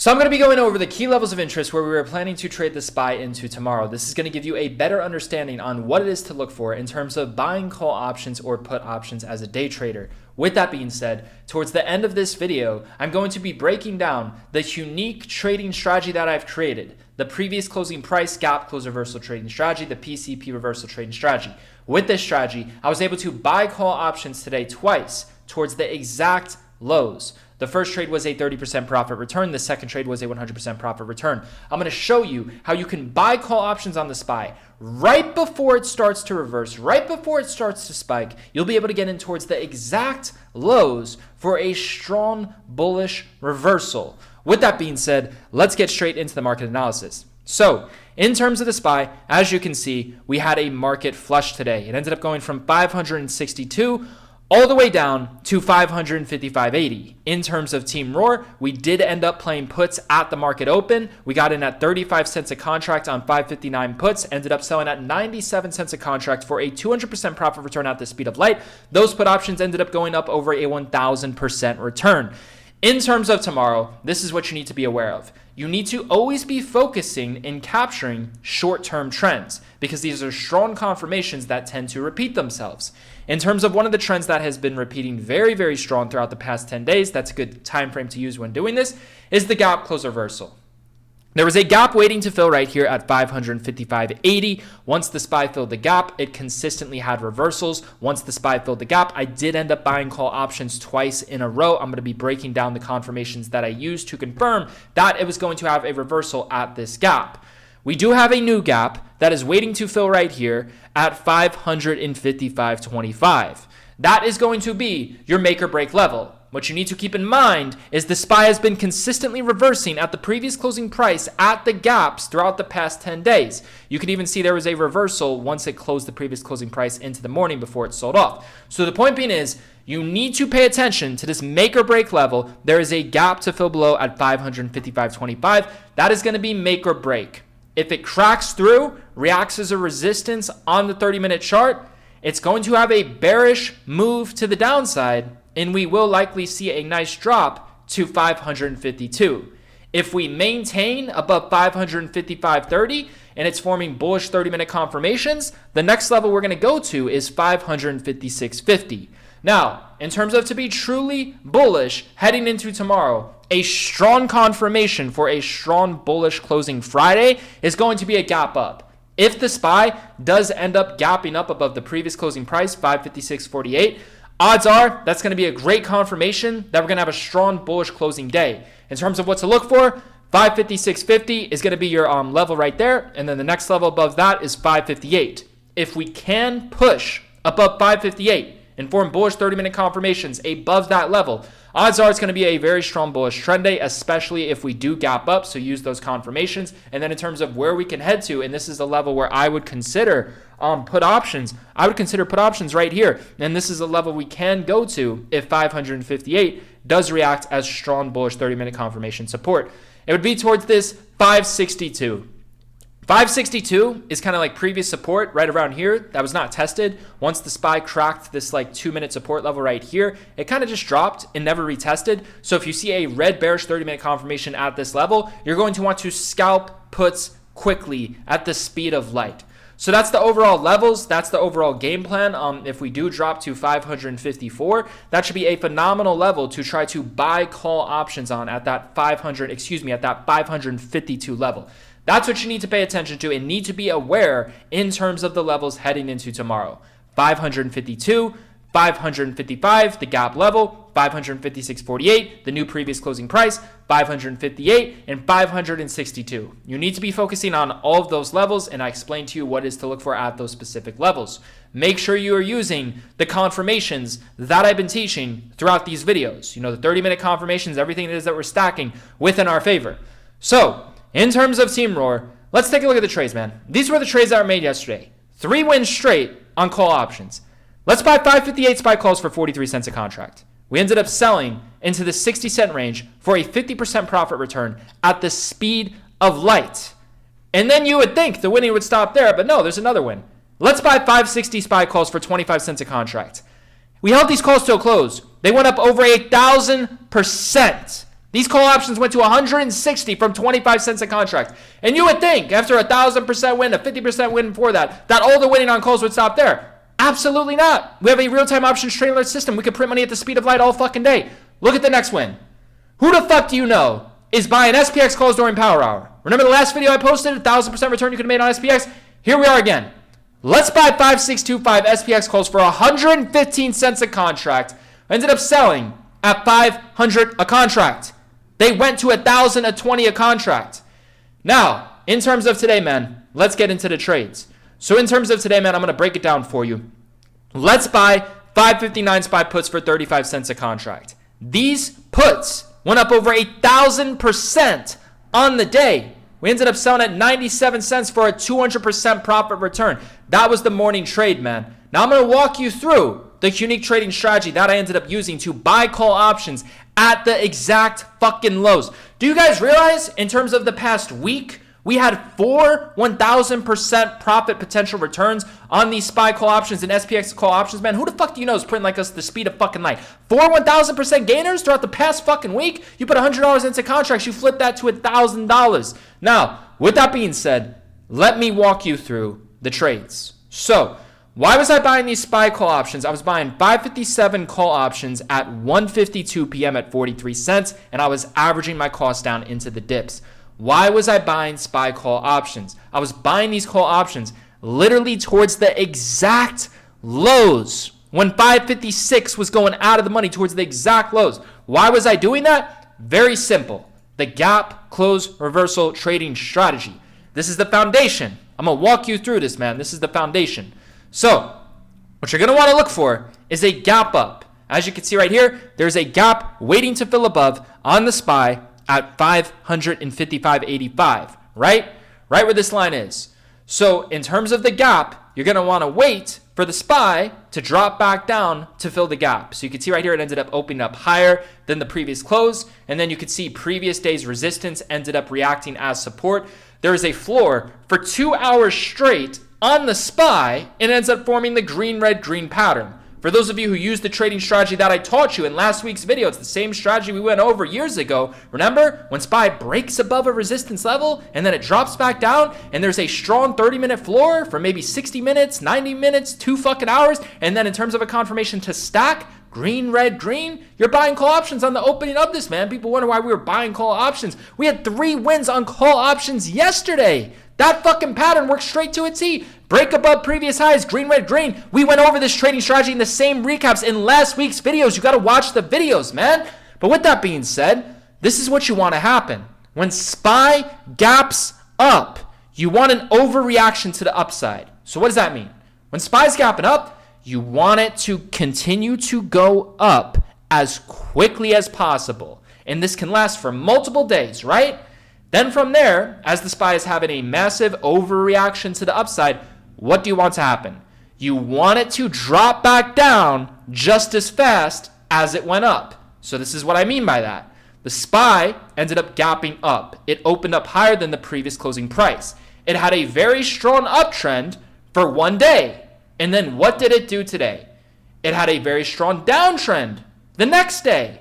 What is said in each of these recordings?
So I'm going to be going over the key levels of interest where we were planning to trade the SPY into tomorrow. This is going to give you a better understanding on what it is to look for in terms of buying call options or put options as a day trader. With that being said, towards the end of this video, I'm going to be breaking down the unique trading strategy that I've created. The previous closing price gap close reversal trading strategy, the PCP reversal trading strategy. With this strategy, I was able to buy call options today twice towards the exact lows. The first trade was a 30% profit return. The second trade was a 100% profit return. I'm going to show you how you can buy call options on the SPY right before it starts to reverse, right before it starts to spike. You'll be able to get in towards the exact lows for a strong bullish reversal. With that being said, let's get straight into the market analysis. So in terms of the SPY, as you can see, we had a market flush today. It ended up going from 562 all the way down to 555.80. In terms of Team Roar, we did end up playing puts at the market open. We got in at 35 cents a contract on 559 puts, ended up selling at 97 cents a contract for a 200% profit return at the speed of light. Those put options ended up going up over a 1000% return. In terms of tomorrow, this is what you need to be aware of. You need to always be focusing in capturing short-term trends because these are strong confirmations that tend to repeat themselves. In terms of one of the trends that has been repeating very, very strong throughout the past 10 days, that's a good time frame to use when doing this, is the gap close reversal. There was a gap waiting to fill right here at 555.80. Once the SPY filled the gap, it consistently had reversals. Once the SPY filled the gap, I did end up buying call options twice in a row. I'm going to be breaking down the confirmations that I used to confirm that it was going to have a reversal at this gap. We do have a new gap that is waiting to fill right here at 555.25. That is going to be your make or break level. What you need to keep in mind is the SPY has been consistently reversing at the previous closing price at the gaps throughout the past 10 days. You can even see there was a reversal once it closed the previous closing price into the morning before it sold off. So the point being is you need to pay attention to this make or break level. There is a gap to fill below at 555.25. That is going to be make or break. If it cracks through, reacts as a resistance on the 30-minute chart, it's going to have a bearish move to the downside, and we will likely see a nice drop to 552. If we maintain above 555.30 and it's forming bullish 30-minute confirmations, the next level we're going to go to is 556.50. Now, in terms of to be truly bullish heading into tomorrow, a strong confirmation for a strong bullish closing Friday is going to be a gap up. If the SPY does end up gapping up above the previous closing price, 556.48, odds are that's going to be a great confirmation that we're going to have a strong bullish closing day. In terms of what to look for, 556.50 is going to be your level right there. And then the next level above that is 558. If we can push above 558 and form bullish 30-minute confirmations above that level, odds are it's going to be a very strong bullish trend day, especially if we do gap up. So use those confirmations. And then in terms of where we can head to, and this is the level where I would consider put options. I would consider put options right here. And this is a level we can go to if 558 does react as strong bullish 30-minute confirmation support. It would be towards this 562. 562 is kind of like previous support right around here that was not tested. Once the SPY cracked this like 2-minute support level right here, it kind of just dropped and never retested. So if you see a red bearish 30-minute confirmation at this level, you're going to want to scalp puts quickly at the speed of light. So that's the overall levels. That's the overall game plan. If we do drop to 554, that should be a phenomenal level to try to buy call options on at that 552 level. That's what you need to pay attention to and need to be aware in terms of the levels heading into tomorrow. 552, 555, the gap level, 556.48, the new previous closing price, 558, and 562. You need to be focusing on all of those levels, and I explained to you what is to look for at those specific levels. Make sure you are using the confirmations that I've been teaching throughout these videos. You know, the 30-minute confirmations, everything it is that we're stacking within our favor. So, in terms of Team Roar, let's take a look at the trades, man. These were the trades that were made yesterday. 3 wins straight on call options. Let's buy 558 SPY calls for 43 cents a contract. We ended up selling into the 60-cent range for a 50% profit return at the speed of light. And then you would think the winning would stop there, but no, there's another win. Let's buy 560 SPY calls for 25 cents a contract. We held these calls till close. They went up over 1,000%. These call options went to 160 from 25 cents a contract. And you would think after a 1,000% win, a 50% win for that all the winning on calls would stop there. Absolutely not. We have a real-time options trading alert system. We can print money at the speed of light all fucking day. Look at the next win. Who the fuck do you know is buying SPX calls during power hour? Remember the last video I posted, 1,000% return you could have made on SPX? Here we are again. Let's buy 5625 SPX calls for 115 cents a contract. I ended up selling at 500 a contract. They went to 1,020 a contract. Now, in terms of today, man, let's get into the trades. So in terms of today, man, I'm going to break it down for you. Let's buy 559 SPY puts for 35 cents a contract. These puts went up over 1,000% on the day. We ended up selling at 97 cents for a 200% profit return. That was the morning trade, man. Now I'm going to walk you through the unique trading strategy that I ended up using to buy call options at the exact fucking lows. Do you guys realize in terms of the past week, we had 4 1,000% profit potential returns on these SPY call options and SPX call options, man? Who the fuck do you know is printing like us the speed of fucking light? 4 1,000% gainers throughout the past fucking week? You put $100 into contracts, you flip that to $1,000. Now, with that being said, let me walk you through the trades. So, why was I buying these SPY call options? I was buying 557 call options at 1:52 p.m. at 43 cents, and I was averaging my cost down into the dips. Why was I buying SPY call options? I was buying these call options literally towards the exact lows when 556 was going out of the money, towards the exact lows. Why was I doing that? Very simple. The gap close reversal trading strategy. This is the foundation. I'm going to walk you through this, man. This is the foundation. So, what you're going to want to look for is a gap up. As you can see right here, there's a gap waiting to fill above on the SPY at 555.85, right? Right where this line is. So, in terms of the gap, you're going to want to wait for the SPY to drop back down to fill the gap. So you can see right here, it ended up opening up higher than the previous close. And then you could see previous day's resistance ended up reacting as support. There is a floor for 2 hours straight on the SPY, and it ends up forming the green, red, green pattern. For those of you who use the trading strategy that I taught you in last week's video, it's the same strategy we went over years ago. Remember, when SPY breaks above a resistance level and then it drops back down and there's a strong 30-minute floor for maybe 60 minutes, 90 minutes, 2 fucking hours, and then in terms of a confirmation to stack, green, red, green, you're buying call options on the opening of this, man. People wonder why we were buying call options. We had 3 wins on call options yesterday. That fucking pattern works straight to a T. Break above previous highs, green, red, green. We went over this trading strategy in the same recaps in last week's videos. You got to watch the videos, man. But with that being said, this is what you want to happen. When SPY gaps up, you want an overreaction to the upside. So what does that mean? When SPY's gapping up, you want it to continue to go up as quickly as possible. And this can last for multiple days, right? Then from there, as the SPY is having a massive overreaction to the upside, what do you want to happen? You want it to drop back down just as fast as it went up. So this is what I mean by that. The SPY ended up gapping up. It opened up higher than the previous closing price. It had a very strong uptrend for one day. And then what did it do today? It had a very strong downtrend the next day.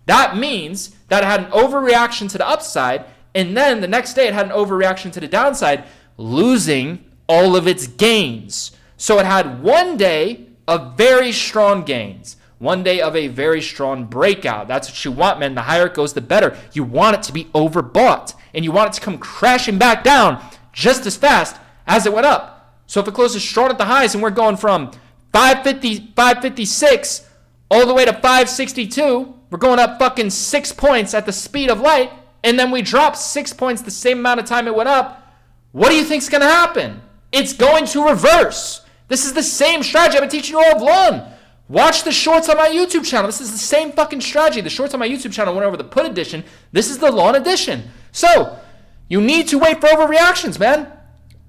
That means that it had an overreaction to the upside, and then the next day it had an overreaction to the downside, losing all of its gains. So it had one day of very strong gains, one day of a very strong breakout. That's what you want, man. The higher it goes, the better. You want it to be overbought, and you want it to come crashing back down just as fast as it went up. So if it closes strong at the highs and we're going from 550, 556 all the way to 562, we're going up fucking 6 points at the speed of light, and then we drop 6 points the same amount of time it went up. What do you think's going to happen? It's going to reverse. This is the same strategy I've been teaching you all along. Watch the shorts on my YouTube channel. This is the same fucking strategy. The shorts on my YouTube channel went over the put edition. This is the long edition. So you need to wait for overreactions, man.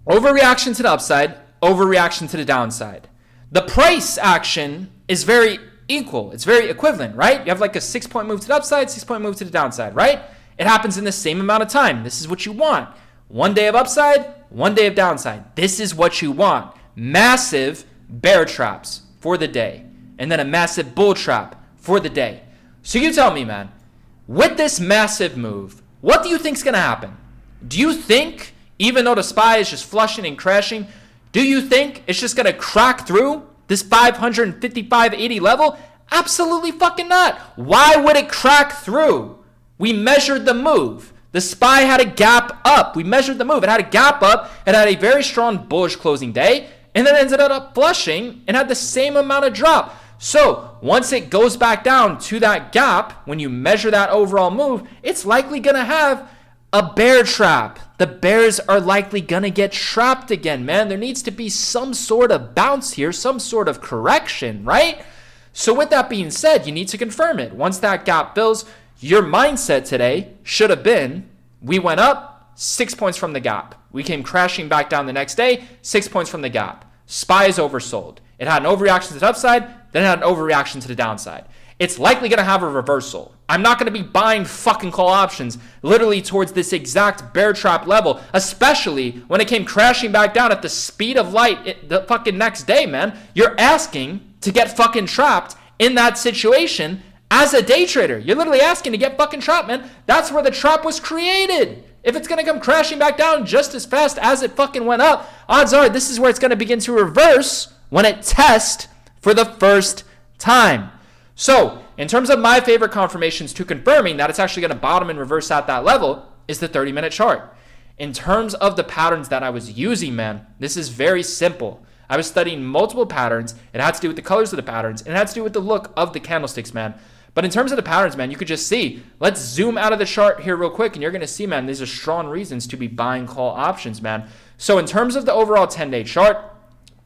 Overreaction to the upside, overreaction to the downside. The price action is very equal. It's very equivalent, right? You have like a 6-point move to the upside, 6-point move to the downside, right? It happens in the same amount of time. This is what you want. 1 day of upside, 1 day of downside. This is what you want. Massive bear traps for the day, and then a massive bull trap for the day. So you tell me, man, with this massive move, what do you think is going to happen? Do you think, even though the SPY is just flushing and crashing, do you think it's just going to crack through this 555.80 level? Absolutely fucking not. Why would it crack through? We measured the move. The SPY had a gap up. We measured the move. It had a gap up. It had a very strong bullish closing day, and then ended up flushing and had the same amount of drop. So once it goes back down to that gap, when you measure that overall move, it's likely going to have a bear trap. The bears are likely going to get trapped again, man. There needs to be some sort of bounce here, some sort of correction, right? So with that being said, you need to confirm it. Once that gap fills, your mindset today should have been, we went up 6 points from the gap. We came crashing back down the next day, 6 points from the gap. SPY is oversold. It had an overreaction to the upside, then it had an overreaction to the downside. It's likely going to have a reversal. I'm not going to be buying fucking call options literally towards this exact bear trap level, especially when it came crashing back down at the speed of light the fucking next day, man. You're asking to get fucking trapped in that situation as a day trader. You're literally asking to get fucking trapped, man. That's where the trap was created. If it's going to come crashing back down just as fast as it fucking went up, odds are this is where it's going to begin to reverse when it tests for the first time. So, in terms of my favorite confirmations to confirming that it's actually going to bottom and reverse at that level is the 30-minute chart. In terms of the patterns that I was using, man, this is very simple. I was studying multiple patterns. It had to do with the colors of the patterns, and it had to do with the look of the candlesticks, man. But in terms of the patterns, man, you could just see. Let's zoom out of the chart here real quick, and you're going to see, man, these are strong reasons to be buying call options, man. So in terms of the overall 10-day chart,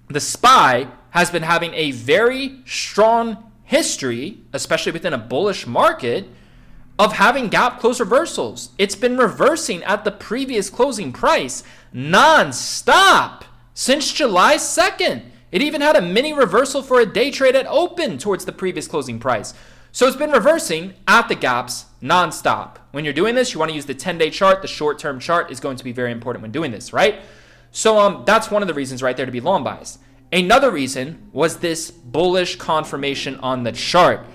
the SPY has been having a very strong history, especially within a bullish market, of having gap close reversals. It's been reversing at the previous closing price non-stop since July 2nd. It even had a mini reversal for a day trade at open towards the previous closing price. So it's been reversing at the gaps non-stop. When you're doing this, you want to use the 10-day chart. The short-term chart is going to be very important when doing this, right? So that's one of the reasons right there to be long buys. Another reason was this bullish confirmation on the chart.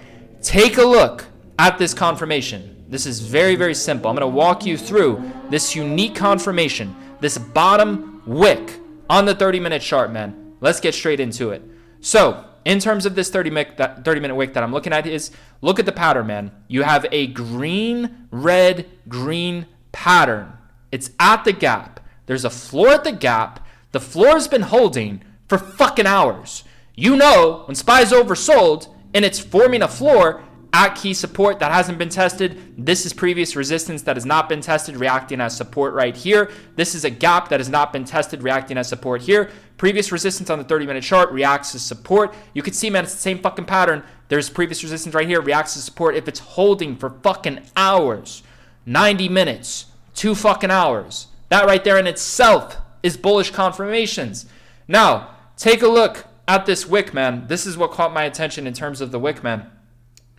Take a look at this confirmation. This is very, very simple. I'm going to walk you through this unique confirmation, this bottom wick on the 30-minute chart, man. Let's get straight into it. So in terms of this 30-minute wick that I'm looking at is, look at the pattern, man. You have a green, red, green pattern. It's at the gap. There's a floor at the gap. The floor has been holding for fucking hours. You know, when SPY's oversold and it's forming a floor at key support that hasn't been tested, this is previous resistance that has not been tested, reacting as support right here. This is a gap that has not been tested, reacting as support here. Previous resistance on the 30-minute chart reacts as support. You can see, man, it's the same fucking pattern. There's previous resistance right here, reacts as support if it's holding for fucking hours. 90 minutes, 2 fucking hours. That right there in itself is bullish confirmations. Now, take a look at this wick, man. This is what caught my attention in terms of the wick, man.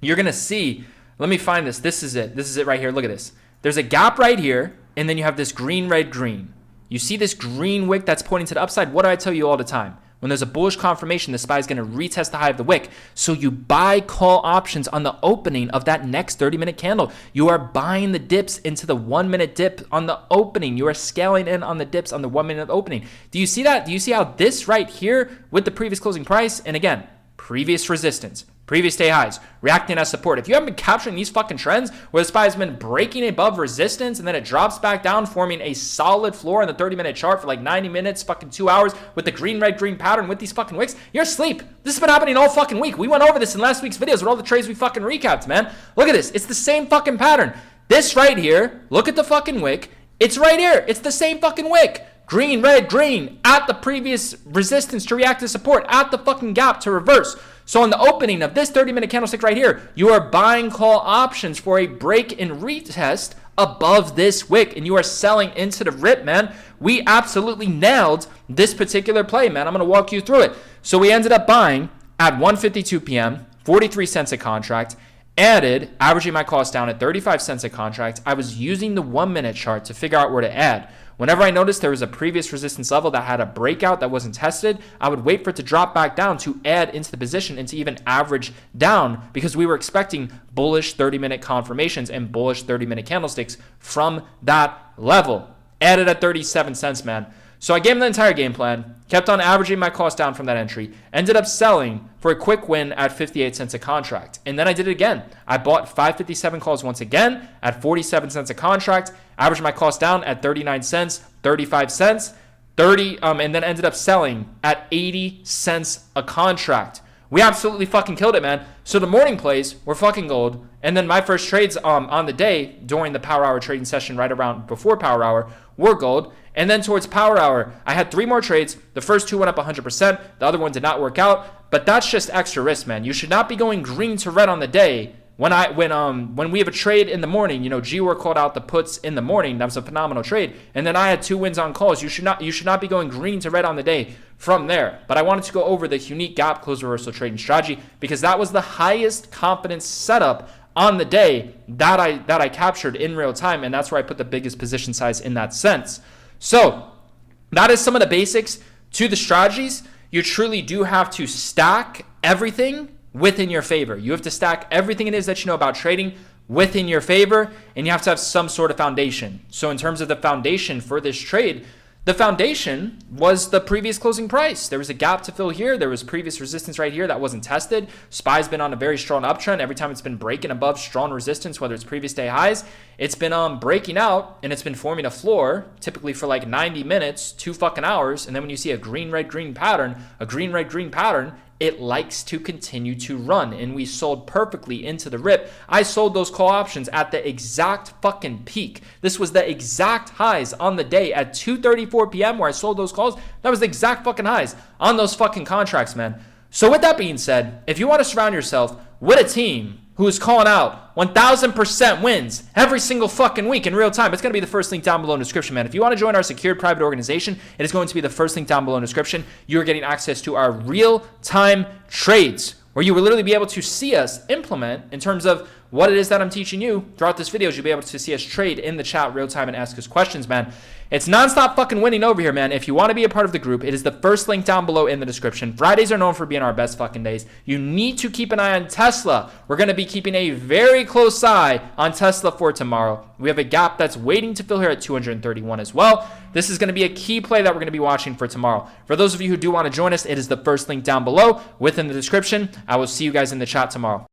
You're going to see, let me find this. This is it. This is it right here. Look at this. There's a gap right here, and then you have this green, red, green. You see this green wick that's pointing to the upside? What do I tell you all the time? When there's a bullish confirmation, the SPY is going to retest the high of the wick. So you buy call options on the opening of that next 30-minute candle. You are buying the dips into the 1-minute dip on the opening. You are scaling in on the dips on the 1-minute opening. Do you see that? Do you see how this right here with the previous closing price, and again, previous resistance, previous day highs, reacting as support. If you haven't been capturing these fucking trends where the SPY has been breaking above resistance and then it drops back down, forming a solid floor on the 30-minute chart for like 90 minutes, fucking 2 hours with the green, red, green pattern with these fucking wicks, you're asleep. This has been happening all fucking week. We went over this in last week's videos with all the trades we fucking recapped, man. Look at this. It's the same fucking pattern. This right here, look at the fucking wick. It's right here. It's the same fucking wick. Green, red, green at the previous resistance to react to support, at the fucking gap to reverse. So on the opening of this 30-minute candlestick right here, you are buying call options for a break and retest above this wick, and you are selling into the rip, man. We absolutely nailed this particular play, man. I'm going to walk you through it. So we ended up buying at 1:52 p.m., 43 cents a contract, added, averaging my cost down at 35 cents a contract. I was using the 1 minute chart to figure out where to add. Whenever I noticed there was a previous resistance level that had a breakout that wasn't tested, I would wait for it to drop back down to add into the position and to even average down, because we were expecting bullish 30-minute confirmations and bullish 30-minute candlesticks from that level. Added at 37 cents, man. So I gave him the entire game plan, kept on averaging my cost down from that entry, ended up selling for a quick win at 58 cents a contract. And then I did it again. I bought 557 calls once again at 47 cents a contract, averaged my cost down at 39 cents, 35 cents, and then ended up selling at 80 cents a contract. We absolutely fucking killed it, man. So the morning plays were fucking gold. And then my first trades on the day during the power hour trading session right around before power hour were gold. And then towards power hour, I had 3 more trades. The first 2 went up 100%. The other one did not work out. But that's just extra risk, man. You should not be going green to red on the day. When we have a trade in the morning, G-Work called out the puts in the morning. That was a phenomenal trade. And then I had 2 wins on calls. You should not be going green to red on the day from there. But I wanted to go over the unique gap close reversal trading strategy because that was the highest confidence setup on the day that I captured in real time, and that's where I put the biggest position size in that sense. So that is some of the basics to the strategies. You truly do have to stack everything within your favor. You have to stack everything it is that you know about trading within your favor, and you have to have some sort of foundation. So in terms of the foundation for this trade, the foundation was the previous closing price. There was a gap to fill here. There was previous resistance right here that wasn't tested. SPY's been on a very strong uptrend. Every time it's been breaking above strong resistance, whether it's previous day highs, it's been breaking out and it's been forming a floor, typically for like 90 minutes, 2 fucking hours. And then when you see a green, red, green pattern, it likes to continue to run, and we sold perfectly into the rip. I sold those call options at the exact fucking peak. This was the exact highs on the day at 2:34 p.m. where I sold those calls. That was the exact fucking highs on those fucking contracts, man. So with that being said, if you want to surround yourself with a team who is calling out 1,000% wins every single fucking week in real time, it's going to be the first link down below in the description, man. If you want to join our secured private organization, it is going to be the first link down below in the description. You're getting access to our real-time trades, where you will literally be able to see us implement in terms of what it is that I'm teaching you throughout this video. You'll be able to see us trade in the chat real time and ask us questions, man. It's nonstop fucking winning over here, man. If you want to be a part of the group, it is the first link down below in the description. Fridays are known for being our best fucking days. You need to keep an eye on Tesla. We're going to be keeping a very close eye on Tesla for tomorrow. We have a gap that's waiting to fill here at 231 as well. This is going to be a key play that we're going to be watching for tomorrow. For those of you who do want to join us, it is the first link down below within the description. I will see you guys in the chat tomorrow.